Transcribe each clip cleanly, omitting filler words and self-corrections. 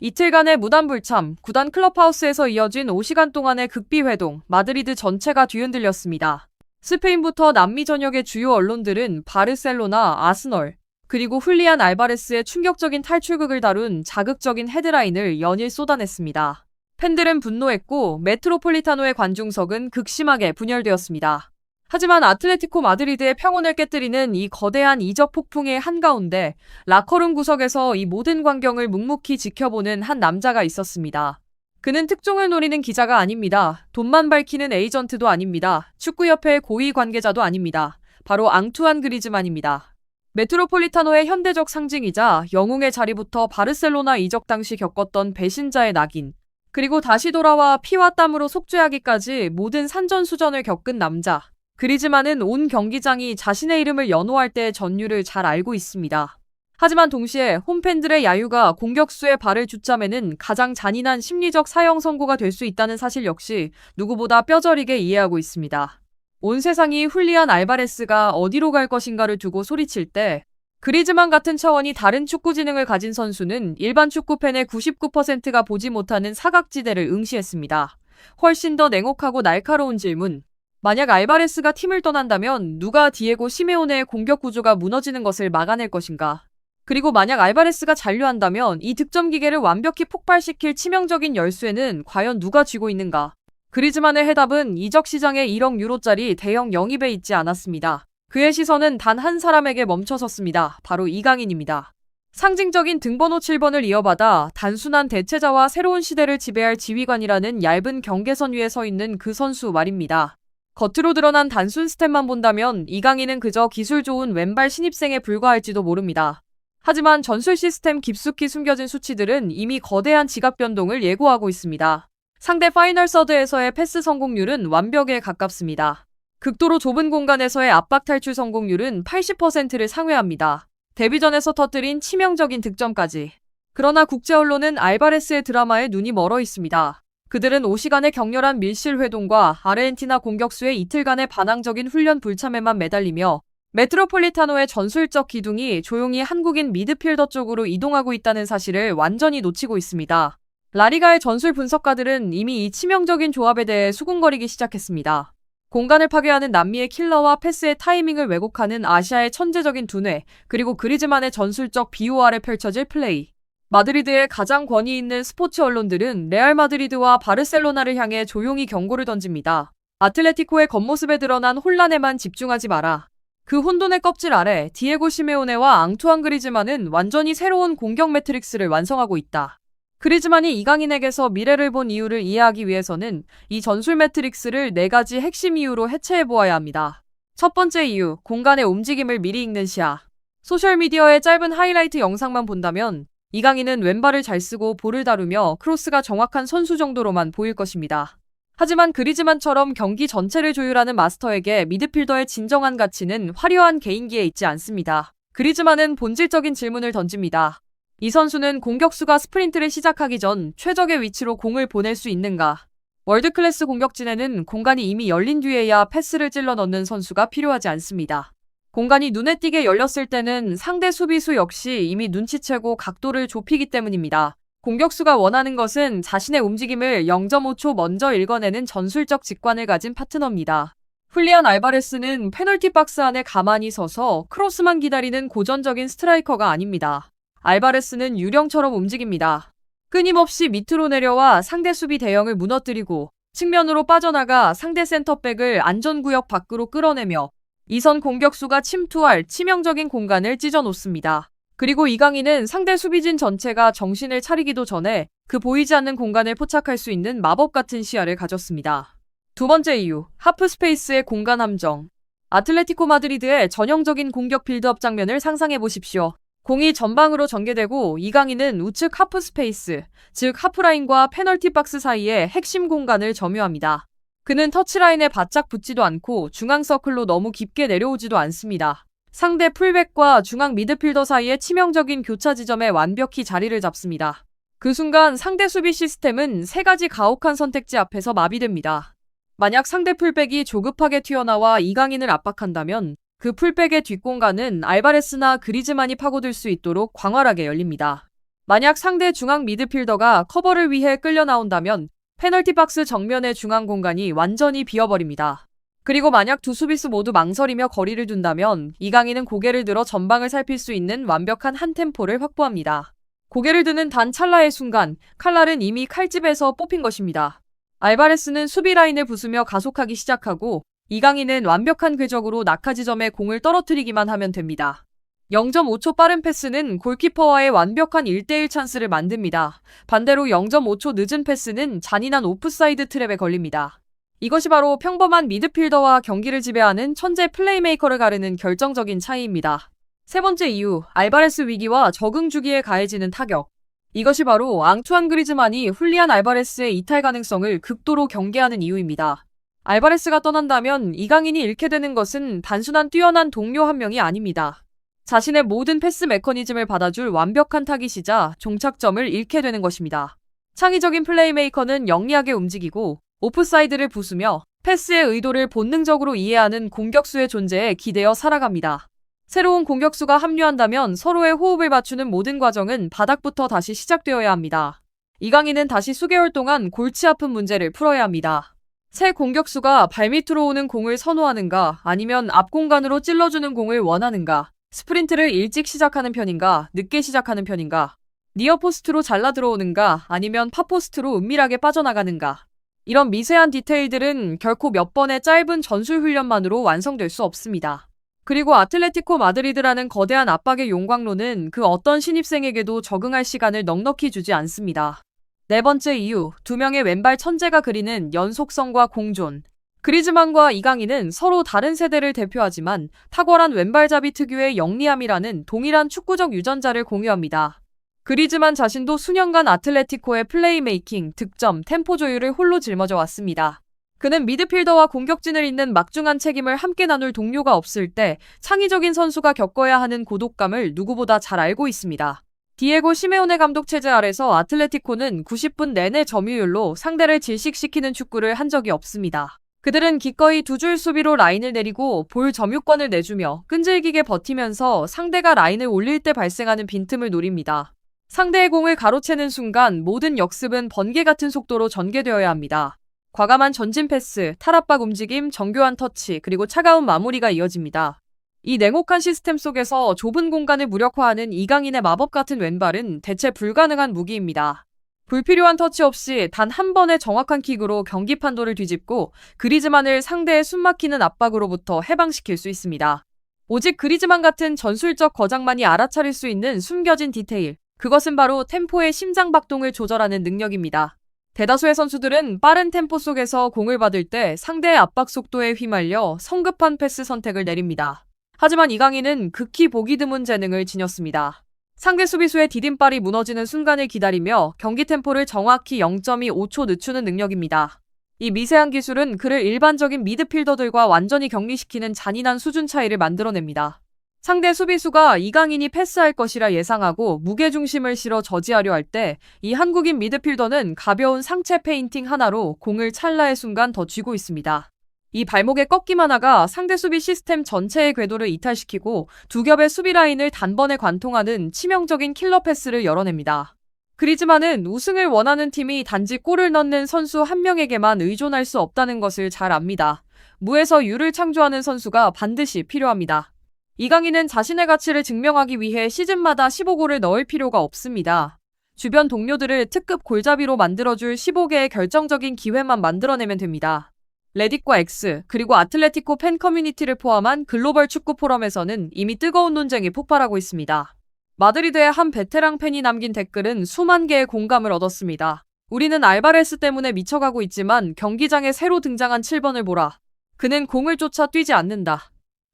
이틀간의 무단불참, 구단 클럽하우스에서 이어진 5시간 동안의 극비회동, 마드리드 전체가 뒤흔들렸습니다. 스페인부터 남미 전역의 주요 언론들은 바르셀로나, 아스널, 그리고 훌리안 알바레스의 충격적인 탈출극을 다룬 자극적인 헤드라인을 연일 쏟아냈습니다. 팬들은 분노했고 메트로폴리타노의 관중석은 극심하게 분열되었습니다. 하지만 아틀레티코 마드리드의 평온을 깨뜨리는 이 거대한 이적 폭풍의 한가운데 라커룸 구석에서 이 모든 광경을 묵묵히 지켜보는 한 남자가 있었습니다. 그는 특종을 노리는 기자가 아닙니다. 돈만 밝히는 에이전트도 아닙니다. 축구협회의 고위 관계자도 아닙니다. 바로 앙투안 그리즈만입니다. 메트로폴리타노의 현대적 상징이자 영웅의 자리부터 바르셀로나 이적 당시 겪었던 배신자의 낙인, 그리고 다시 돌아와 피와 땀으로 속죄하기까지 모든 산전수전을 겪은 남자. 그리즈만은 온 경기장이 자신의 이름을 연호할 때의 전율을 잘 알고 있습니다. 하지만 동시에 홈팬들의 야유가 공격수의 발을 붙잡매는 가장 잔인한 심리적 사형 선고가 될 수 있다는 사실 역시 누구보다 뼈저리게 이해하고 있습니다. 온 세상이 훌리안 알바레스가 어디로 갈 것인가를 두고 소리칠 때 그리즈만 같은 차원이 다른 축구 지능을 가진 선수는 일반 축구팬의 99%가 보지 못하는 사각지대를 응시했습니다. 훨씬 더 냉혹하고 날카로운 질문. 만약 알바레스가 팀을 떠난다면 누가 디에고 시메오네의 공격 구조가 무너지는 것을 막아낼 것인가? 그리고 만약 알바레스가 잔류한다면 이 득점 기계를 완벽히 폭발시킬 치명적인 열쇠는 과연 누가 쥐고 있는가? 그리즈만의 해답은 이적 시장에 1억 유로짜리 대형 영입에 있지 않았습니다. 그의 시선은 단 한 사람에게 멈춰섰습니다. 바로 이강인입니다. 상징적인 등번호 7번을 이어받아 단순한 대체자와 새로운 시대를 지배할 지휘관이라는 얇은 경계선 위에 서 있는 그 선수 말입니다. 겉으로 드러난 단순 스탯만 본다면 이강인은 그저 기술 좋은 왼발 신입생에 불과할지도 모릅니다. 하지만 전술 시스템 깊숙이 숨겨진 수치들은 이미 거대한 지각 변동을 예고하고 있습니다. 상대 파이널 서드에서의 패스 성공률은 완벽에 가깝습니다. 극도로 좁은 공간에서의 압박 탈출 성공률은 80%를 상회합니다. 데뷔전에서 터뜨린 치명적인 득점까지. 그러나 국제 언론은 알바레스의 드라마에 눈이 멀어 있습니다. 그들은 5시간의 격렬한 밀실 회동과 아르헨티나 공격수의 이틀간의 반항적인 훈련 불참에만 매달리며 메트로폴리타노의 전술적 기둥이 조용히 한국인 미드필더 쪽으로 이동하고 있다는 사실을 완전히 놓치고 있습니다. 라리가의 전술 분석가들은 이미 이 치명적인 조합에 대해 수군거리기 시작했습니다. 공간을 파괴하는 남미의 킬러와 패스의 타이밍을 왜곡하는 아시아의 천재적인 두뇌, 그리고 그리즈만의 전술적 비호 아래 펼쳐질 플레이. 마드리드의 가장 권위 있는 스포츠 언론들은 레알 마드리드와 바르셀로나를 향해 조용히 경고를 던집니다. 아틀레티코의 겉모습에 드러난 혼란에만 집중하지 마라. 그 혼돈의 껍질 아래 디에고 시메오네와 앙투안 그리즈만은 완전히 새로운 공격 매트릭스를 완성하고 있다. 그리즈만이 이강인에게서 미래를 본 이유를 이해하기 위해서는 이 전술 매트릭스를 4가지 핵심 이유로 해체해보아야 합니다. 첫 번째 이유, 공간의 움직임을 미리 읽는 시야. 소셜미디어의 짧은 하이라이트 영상만 본다면 이강인은 왼발을 잘 쓰고 볼을 다루며 크로스가 정확한 선수 정도로만 보일 것입니다. 하지만 그리즈만처럼 경기 전체를 조율하는 마스터에게 미드필더의 진정한 가치는 화려한 개인기에 있지 않습니다. 그리즈만은 본질적인 질문을 던집니다. 이 선수는 공격수가 스프린트를 시작하기 전 최적의 위치로 공을 보낼 수 있는가? 월드클래스 공격진에는 공간이 이미 열린 뒤에야 패스를 찔러 넣는 선수가 필요하지 않습니다. 공간이 눈에 띄게 열렸을 때는 상대 수비수 역시 이미 눈치채고 각도를 좁히기 때문입니다. 공격수가 원하는 것은 자신의 움직임을 0.5초 먼저 읽어내는 전술적 직관을 가진 파트너입니다. 훌리안 알바레스는 페널티 박스 안에 가만히 서서 크로스만 기다리는 고전적인 스트라이커가 아닙니다. 알바레스는 유령처럼 움직입니다. 끊임없이 밑으로 내려와 상대 수비 대형을 무너뜨리고 측면으로 빠져나가 상대 센터백을 안전구역 밖으로 끌어내며 이선 공격수가 침투할 치명적인 공간을 찢어놓습니다. 그리고 이강인은 상대 수비진 전체가 정신을 차리기도 전에 그 보이지 않는 공간을 포착할 수 있는 마법 같은 시야를 가졌습니다. 두 번째 이유, 하프 스페이스의 공간 함정. 아틀레티코 마드리드의 전형적인 공격 빌드업 장면을 상상해 보십시오. 공이 전방으로 전개되고 이강인은 우측 하프 스페이스, 즉 하프라인과 페널티 박스 사이의 핵심 공간을 점유합니다. 그는 터치라인에 바짝 붙지도 않고 중앙 서클로 너무 깊게 내려오지도 않습니다. 상대 풀백과 중앙 미드필더 사이의 치명적인 교차 지점에 완벽히 자리를 잡습니다. 그 순간 상대 수비 시스템은 3가지 가혹한 선택지 앞에서 마비됩니다. 만약 상대 풀백이 조급하게 튀어나와 이강인을 압박한다면 그 풀백의 뒷공간은 알바레스나 그리즈만이 파고들 수 있도록 광활하게 열립니다. 만약 상대 중앙 미드필더가 커버를 위해 끌려 나온다면 페널티 박스 정면의 중앙 공간이 완전히 비어버립니다. 그리고 만약 두 수비수 모두 망설이며 거리를 둔다면 이강인은 고개를 들어 전방을 살필 수 있는 완벽한 한 템포를 확보합니다. 고개를 드는 단 찰나의 순간 칼날은 이미 칼집에서 뽑힌 것입니다. 알바레스는 수비 라인을 부수며 가속하기 시작하고 이강인은 완벽한 궤적으로 낙하 지점에 공을 떨어뜨리기만 하면 됩니다. 0.5초 빠른 패스는 골키퍼와의 완벽한 1대1 찬스를 만듭니다. 반대로 0.5초 늦은 패스는 잔인한 오프사이드 트랩에 걸립니다. 이것이 바로 평범한 미드필더와 경기를 지배하는 천재 플레이메이커를 가르는 결정적인 차이입니다. 세 번째 이유, 알바레스 위기와 적응 주기에 가해지는 타격. 이것이 바로 앙투안 그리즈만이 훌리안 알바레스의 이탈 가능성을 극도로 경계하는 이유입니다. 알바레스가 떠난다면 이강인이 잃게 되는 것은 단순한 뛰어난 동료 한 명이 아닙니다. 자신의 모든 패스 메커니즘을 받아줄 완벽한 타깃이자 종착점을 잃게 되는 것입니다. 창의적인 플레이메이커는 영리하게 움직이고 오프사이드를 부수며 패스의 의도를 본능적으로 이해하는 공격수의 존재에 기대어 살아갑니다. 새로운 공격수가 합류한다면 서로의 호흡을 맞추는 모든 과정은 바닥부터 다시 시작되어야 합니다. 이강인은 다시 수개월 동안 골치 아픈 문제를 풀어야 합니다. 새 공격수가 발밑으로 오는 공을 선호하는가 아니면 앞 공간으로 찔러주는 공을 원하는가, 스프린트를 일찍 시작하는 편인가 늦게 시작하는 편인가, 니어포스트로 잘라 들어오는가 아니면 팝포스트로 은밀하게 빠져나가는가. 이런 미세한 디테일들은 결코 몇 번의 짧은 전술 훈련만으로 완성될 수 없습니다. 그리고 아틀레티코 마드리드라는 거대한 압박의 용광로는 그 어떤 신입생에게도 적응할 시간을 넉넉히 주지 않습니다. 네 번째 이유, 두 명의 왼발 천재가 그리는 연속성과 공존. 그리즈만과 이강인은 서로 다른 세대를 대표하지만 탁월한 왼발잡이 특유의 영리함이라는 동일한 축구적 유전자를 공유합니다. 그리즈만 자신도 수년간 아틀레티코의 플레이메이킹, 득점, 템포 조율을 홀로 짊어져 왔습니다. 그는 미드필더와 공격진을 잇는 막중한 책임을 함께 나눌 동료가 없을 때 창의적인 선수가 겪어야 하는 고독감을 누구보다 잘 알고 있습니다. 디에고 시메오네 감독 체제 아래서 아틀레티코는 90분 내내 점유율로 상대를 질식시키는 축구를 한 적이 없습니다. 그들은 기꺼이 두 줄 수비로 라인을 내리고 볼 점유권을 내주며 끈질기게 버티면서 상대가 라인을 올릴 때 발생하는 빈틈을 노립니다. 상대의 공을 가로채는 순간 모든 역습은 번개 같은 속도로 전개되어야 합니다. 과감한 전진 패스, 탈압박 움직임, 정교한 터치, 그리고 차가운 마무리가 이어집니다. 이 냉혹한 시스템 속에서 좁은 공간을 무력화하는 이강인의 마법 같은 왼발은 대체 불가능한 무기입니다. 불필요한 터치 없이 단 한 번의 정확한 킥으로 경기 판도를 뒤집고 그리즈만을 상대의 숨막히는 압박으로부터 해방시킬 수 있습니다. 오직 그리즈만 같은 전술적 거장만이 알아차릴 수 있는 숨겨진 디테일, 그것은 바로 템포의 심장박동을 조절하는 능력입니다. 대다수의 선수들은 빠른 템포 속에서 공을 받을 때 상대의 압박 속도에 휘말려 성급한 패스 선택을 내립니다. 하지만 이강인은 극히 보기 드문 재능을 지녔습니다. 상대 수비수의 디딤발이 무너지는 순간을 기다리며 경기 템포를 정확히 0.25초 늦추는 능력입니다. 이 미세한 기술은 그를 일반적인 미드필더들과 완전히 격리시키는 잔인한 수준 차이를 만들어냅니다. 상대 수비수가 이강인이 패스할 것이라 예상하고 무게중심을 실어 저지하려 할 때 이 한국인 미드필더는 가벼운 상체 페인팅 하나로 공을 찰나의 순간 더 쥐고 있습니다. 이 발목의 꺾임 하나가 상대 수비 시스템 전체의 궤도를 이탈시키고 두 겹의 수비 라인을 단번에 관통하는 치명적인 킬러 패스를 열어냅니다. 그리즈만은 우승을 원하는 팀이 단지 골을 넣는 선수 한 명에게만 의존할 수 없다는 것을 잘 압니다. 무에서 유를 창조하는 선수가 반드시 필요합니다. 이강인은 자신의 가치를 증명하기 위해 시즌마다 15골을 넣을 필요가 없습니다. 주변 동료들을 특급 골잡이로 만들어줄 15개의 결정적인 기회만 만들어내면 됩니다. 레딧과 X, 그리고 아틀레티코 팬 커뮤니티를 포함한 글로벌 축구 포럼에서는 이미 뜨거운 논쟁이 폭발하고 있습니다. 마드리드의 한 베테랑 팬이 남긴 댓글은 수만 개의 공감을 얻었습니다. 우리는 알바레스 때문에 미쳐가고 있지만 경기장에 새로 등장한 7번을 보라. 그는 공을 쫓아 뛰지 않는다.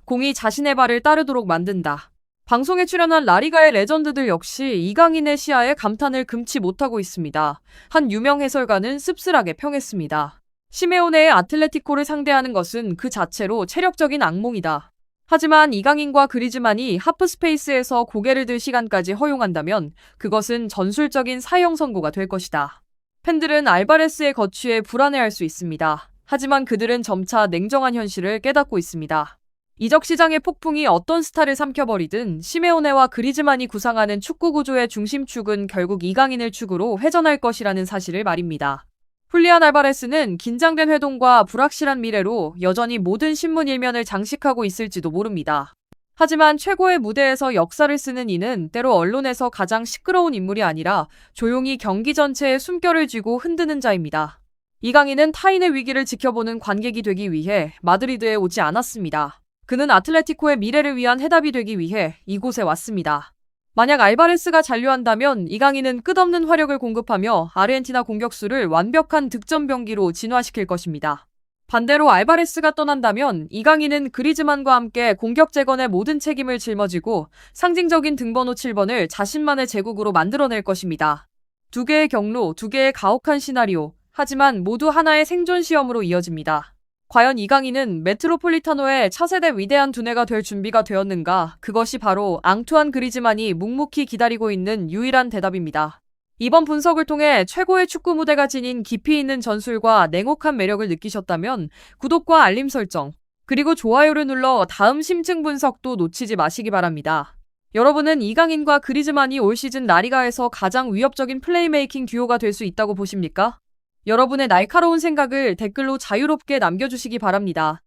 공이 자신의 발을 따르도록 만든다. 방송에 출연한 라리가의 레전드들 역시 이강인의 시야에 감탄을 금치 못하고 있습니다. 한 유명 해설가는 씁쓸하게 평했습니다. 시메오네의 아틀레티코를 상대하는 것은 그 자체로 체력적인 악몽이다. 하지만 이강인과 그리즈만이 하프스페이스에서 고개를 들 시간까지 허용한다면 그것은 전술적인 사형 선고가 될 것이다. 팬들은 알바레스의 거취에 불안해할 수 있습니다. 하지만 그들은 점차 냉정한 현실을 깨닫고 있습니다. 이적 시장의 폭풍이 어떤 스타를 삼켜버리든 시메오네와 그리즈만이 구상하는 축구 구조의 중심축은 결국 이강인을 축으로 회전할 것이라는 사실을 말입니다. 훌리안 알바레스는 긴장된 회동과 불확실한 미래로 여전히 모든 신문 일면을 장식하고 있을지도 모릅니다. 하지만 최고의 무대에서 역사를 쓰는 이는 때로 언론에서 가장 시끄러운 인물이 아니라 조용히 경기 전체에 숨결을 쥐고 흔드는 자입니다. 이강인은 타인의 위기를 지켜보는 관객이 되기 위해 마드리드에 오지 않았습니다. 그는 아틀레티코의 미래를 위한 해답이 되기 위해 이곳에 왔습니다. 만약 알바레스가 잔류한다면 이강인은 끝없는 화력을 공급하며 아르헨티나 공격수를 완벽한 득점 병기로 진화시킬 것입니다. 반대로 알바레스가 떠난다면 이강인은 그리즈만과 함께 공격 재건의 모든 책임을 짊어지고 상징적인 등번호 7번을 자신만의 제국으로 만들어낼 것입니다. 두 개의 경로, 두 개의 가혹한 시나리오, 하지만 모두 하나의 생존 시험으로 이어집니다. 과연 이강인은 메트로폴리타노의 차세대 위대한 두뇌가 될 준비가 되었는가? 그것이 바로 앙투안 그리즈만이 묵묵히 기다리고 있는 유일한 대답입니다. 이번 분석을 통해 최고의 축구 무대가 지닌 깊이 있는 전술과 냉혹한 매력을 느끼셨다면 구독과 알림 설정, 그리고 좋아요를 눌러 다음 심층 분석도 놓치지 마시기 바랍니다. 여러분은 이강인과 그리즈만이 올 시즌 라리가에서 가장 위협적인 플레이메이킹 듀오가 될 수 있다고 보십니까? 여러분의 날카로운 생각을 댓글로 자유롭게 남겨주시기 바랍니다.